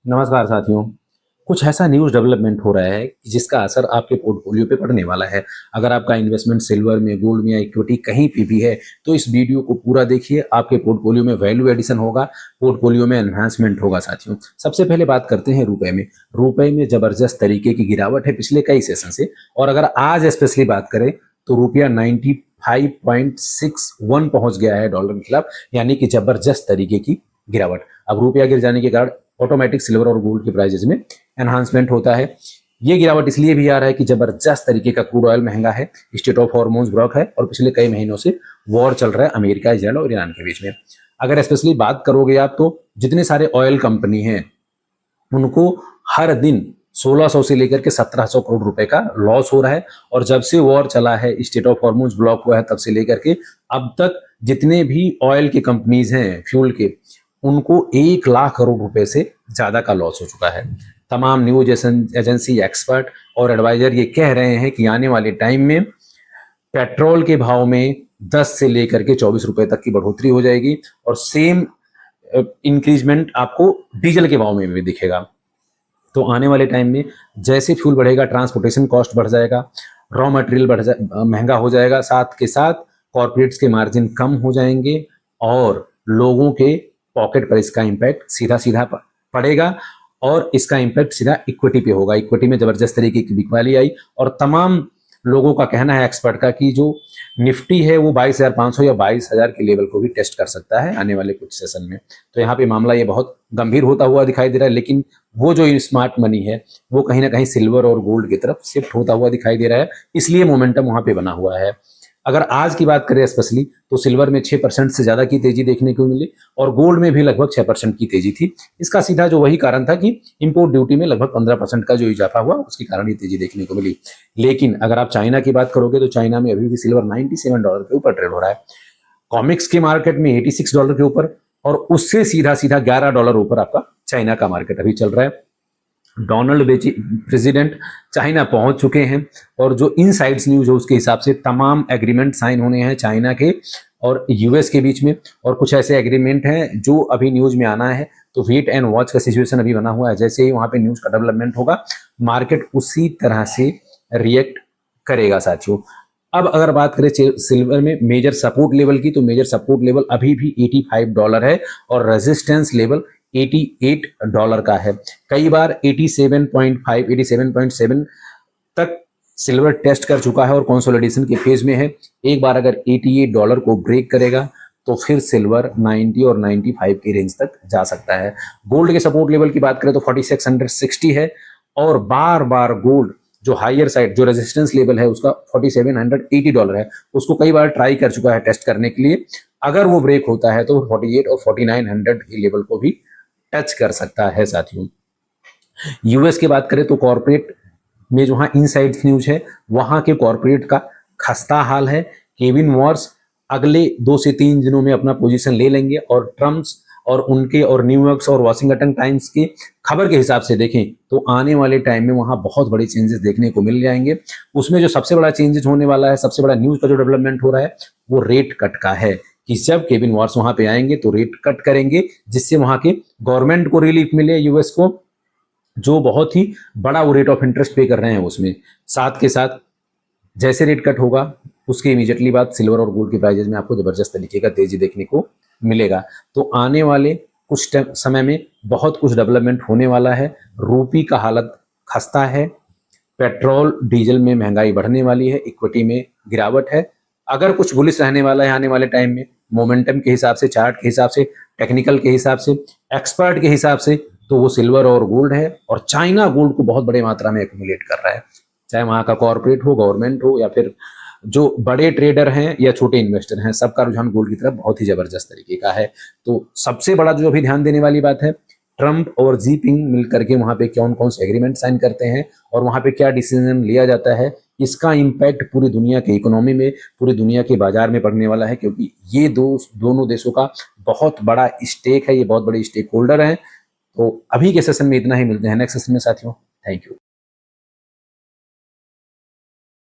नमस्कार साथियों। कुछ ऐसा न्यूज़ डेवलपमेंट हो रहा है कि जिसका असर आपके पोर्टफोलियो पे पड़ने वाला है। अगर आपका इन्वेस्टमेंट सिल्वर में, गोल्ड में या इक्विटी कहीं पे भी है, तो इस वीडियो को पूरा देखिए। आपके पोर्टफोलियो में वैल्यू एडिशन होगा, पोर्टफोलियो में एनहांसमेंट होगा साथियों। सबसे पहले बात करते हैं रुपए में। रुपए में ज़बरदस्त तरीके की गिरावट है पिछले कई सेशन से, और अगर आज स्पेशली बात करें तो रुपया 95.61 पहुंच गया है डॉलर के खिलाफ, यानी कि जबरदस्त तरीके की गिरावट। अब रुपया गिर जाने के कारण ऑटोमेटिक सिल्वर और गोल्ड के प्राइसेस में एनहांसमेंट होता है। ये गिरावट इसलिए भी आ रहा है कि जबरदस्त तरीके का क्रूड ऑयल महंगा है, स्टेट ऑफ हॉर्मोन्स ब्लॉक है, और पिछले कई महीनों से वॉर चल रहा है अमेरिका, इजराइल और ईरान के बीच में। अगर स्पेशली बात करोगे आप, तो जितने सारे ऑयल कंपनी हैं उनको हर दिन 1600 से लेकर के 1700 करोड़ रुपए का लॉस हो रहा है। और जब से वॉर चला है, स्टेट ऑफ हॉर्मोन्स ब्लॉक हुआ है, तब से लेकर के अब तक जितने भी ऑयल के कंपनीज हैं फ्यूल के, उनको 1 लाख करोड़ रुपए से ज्यादा का लॉस हो चुका है। तमाम न्यूज एजेंसी, एक्सपर्ट और एडवाइजर ये कह रहे हैं कि आने वाले टाइम में पेट्रोल के भाव में 10 से लेकर के 24 रुपए तक की बढ़ोतरी हो जाएगी, और सेम इंक्रीजमेंट आपको डीजल के भाव में भी दिखेगा। तो आने वाले टाइम में जैसे फ्यूल बढ़ेगा, ट्रांसपोर्टेशन कॉस्ट बढ़ जाएगा, रॉ मटेरियल महंगा हो जाएगा, साथ के साथ कॉर्पोरेट्स के मार्जिन कम हो जाएंगे, और लोगों के पॉकेट पर इसका इम्पैक्ट सीधा सीधा पड़ेगा। और इसका इम्पैक्ट सीधा इक्विटी पे होगा। इक्विटी में जबरदस्त तरीके की बिकवाली आई, और तमाम लोगों का कहना है, एक्सपर्ट का, कि जो निफ्टी है वो 22,500 या 22,000 के लेवल को भी टेस्ट कर सकता है आने वाले कुछ सेशन में। तो यहाँ पे मामला ये बहुत गंभीर होता हुआ दिखाई दे रहा है, लेकिन वो जो स्मार्ट मनी है वो कहीं ना कहीं सिल्वर और गोल्ड की तरफ शिफ्ट होता हुआ दिखाई दे रहा है, इसलिए मोमेंटम वहां पे बना हुआ है। अगर आज की बात करें स्पेशली, तो सिल्वर में 6% से ज्यादा की तेजी देखने को मिली, और गोल्ड में भी लगभग 6% की तेजी थी। इसका सीधा जो वही कारण था कि इंपोर्ट ड्यूटी में लगभग 15% का जो इजाफा हुआ, उसके कारण ये तेजी देखने को मिली। लेकिन अगर आप चाइना की बात करोगे, तो चाइना में अभी भी सिल्वर $97 के ऊपर ट्रेड हो रहा है। कॉमिक्स के मार्केट में $86 के ऊपर, और उससे सीधा सीधा $11 ऊपर आपका चाइना का मार्केट अभी चल रहा है। डोनाल्ड प्रेसिडेंट चाइना पहुंच चुके हैं, और जो इनसाइड्स न्यूज है उसके हिसाब से तमाम एग्रीमेंट साइन होने हैं चाइना के और यूएस के बीच में। और कुछ ऐसे एग्रीमेंट हैं जो अभी न्यूज में आना है, तो वेट एंड वॉच का सिचुएशन अभी बना हुआ है। जैसे ही वहां पे न्यूज का डेवलपमेंट होगा, मार्केट उसी तरह से रिएक्ट करेगा साथियों। अब अगर बात करें सिल्वर में मेजर सपोर्ट लेवल की, तो मेजर सपोर्ट लेवल अभी भी $85 है, और रेजिस्टेंस लेवल $88 का है। कई बार 87.5, 87.7 तक सिल्वर टेस्ट कर चुका है और कंसोलिडेशन के फेज में है। एक बार अगर $88 को ब्रेक करेगा, तो फिर सिल्वर 90 और 95 की रेंज तक जा सकता है। गोल्ड के सपोर्ट लेवल की बात करें तो 4660 है, और बार बार गोल्ड जो हायर साइड, जो रेजिस्टेंस लेवल है उसका $4780 है, उसको कई बार ट्राई कर चुका है टेस्ट करने के लिए। अगर वो ब्रेक होता है तो 48 और 4900 के लेवल को भी टच कर सकता है साथियों। यूएस की बात करें तो कॉर्पोरेट में जो इनसाइड न्यूज है, वहां के कॉर्पोरेट का खस्ता हाल है। केविन मॉर्स अगले 2 से 3 दिनों में अपना पोजीशन ले लेंगे, और ट्रम्प्स और उनके और न्यूयॉर्क और वॉशिंगटन टाइम्स की खबर के हिसाब से देखें तो आने वाले टाइम में वहां बहुत बड़े चेंजेस देखने को मिल जाएंगे। उसमें जो सबसे बड़ा चेंजेस होने वाला है, सबसे बड़ा न्यूज का जो डेवलपमेंट हो रहा है, वो रेट कट का है, कि जब केविन वॉर्स वहां पे आएंगे तो रेट कट करेंगे, जिससे वहां के गवर्नमेंट को रिलीफ मिले, यूएस को, जो बहुत ही बड़ा वो रेट ऑफ इंटरेस्ट पे कर रहे हैं उसमें। साथ के साथ जैसे रेट कट होगा, उसके इमीडिएटली बाद सिल्वर और गोल्ड के प्राइजेस में आपको जबरदस्त तरीके का तेजी देखने को मिलेगा। तो आने वाले कुछ समय में बहुत कुछ डेवलपमेंट होने वाला है। रूपी का हालत खस्ता है, पेट्रोल डीजल में महंगाई बढ़ने वाली है, इक्विटी में गिरावट है। अगर कुछ बुलिश रहने वाला है आने वाले टाइम में, मोमेंटम के हिसाब से, चार्ट के हिसाब से, टेक्निकल के हिसाब से, एक्सपर्ट के हिसाब से, तो वो सिल्वर और गोल्ड है। और चाइना गोल्ड को बहुत बड़े मात्रा में एक्यूमुलेट कर रहा है, चाहे वहां का कॉर्पोरेट हो, गवर्नमेंट हो, या फिर जो बड़े ट्रेडर हैं या छोटे इन्वेस्टर हैं, सबका रुझान गोल्ड की तरफ बहुत ही जबरदस्त तरीके का है। तो सबसे बड़ा जो अभी ध्यान देने वाली बात है, ट्रंप और जीपिंग मिलकर के वहां पे कौन कौन से एग्रीमेंट साइन करते हैं, और वहां पे क्या डिसीजन लिया जाता है, इसका इम्पैक्ट पूरी दुनिया की इकोनॉमी में, पूरी दुनिया के बाजार में पड़ने वाला है। क्योंकि ये दोनों देशों का बहुत बड़ा स्टेक है, ये बहुत बड़े स्टेक होल्डर हैं। तो अभी के सेशन में इतना ही, मिलते हैं नेक्स्ट सेशन में साथियों। Thank you.